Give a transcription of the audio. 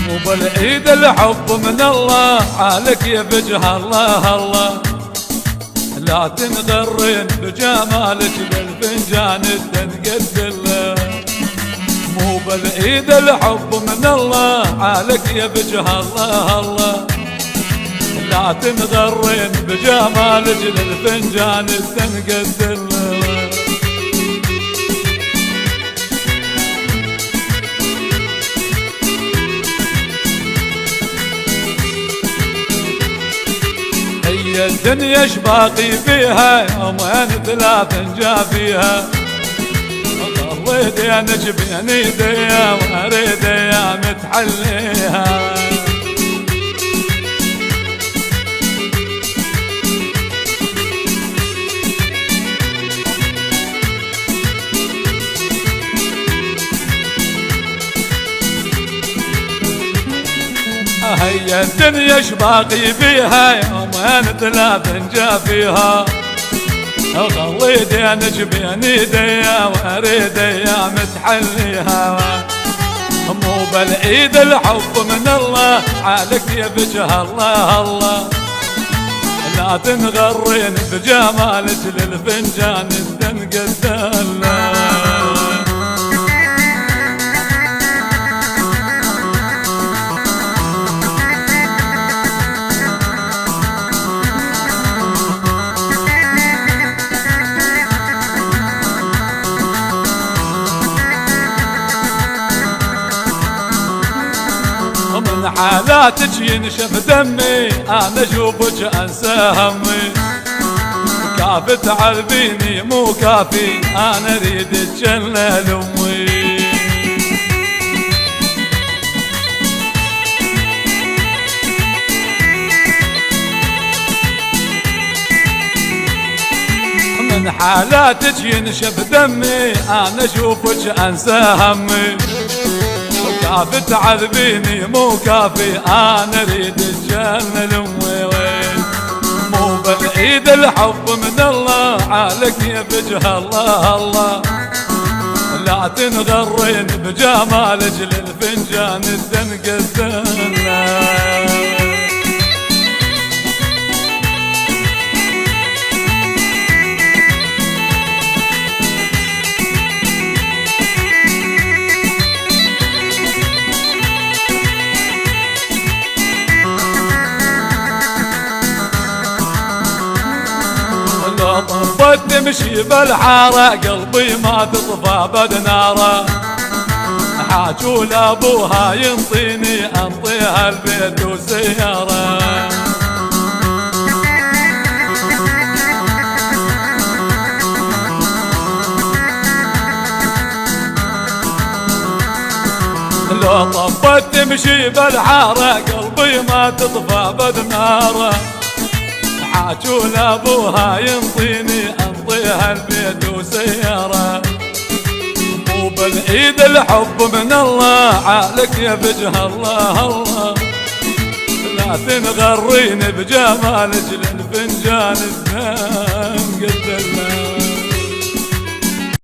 وبالعيد الحب من الله حالك يا بجه الله الله، لا تنغرين بجمالك بالفنجان تنقدله. مو بالعيد الحب من الله حالك يا بجه الله الله، لا تنغرين بجمالك للفنجان تنقدله. هي الدنيا شباقي فيها يومين ثلاث جا فيها، ضليت يا نجبين ايديا واريد يا متحليها. هي الدنيا شباقي فيها يومين ثلاث جا فيها، غليت يا نجبين ايديا واريد يا متحليها. مو بالعيد الحب من الله حالك يا بجه الله الله، لا تنغرين بجمالك للفنجان تنقدله. من حالاتك ينشف دمي انا اشوفك انسى همي، كافي تعذبيني مو كافي انا اريد اتجلى لامي. من حالاتك ينشف دمي انا اشوفك انسى همي، كافي تعذبيني مو كافي انا اريد الجنة لامي. وين مو بالعيد الحب من الله حالك يا بجه الله الله، لا تنغرين بجمالك للفنجان تنقدله. طفت تمشي بالحارة قلبي ما تطفى بدناره، حاجوا لابوها ينطيني انطيها البيت وسيارة. لو طفت تمشي بالحارة قلبي ما تطفى بدناره، حاجوا لابوها ينطيني انطيها البيت وسيارة. مو بالعيد الحب من الله حالك يا بجه الله الله، لا تنغرين بجمالك للفنجان تنقدله.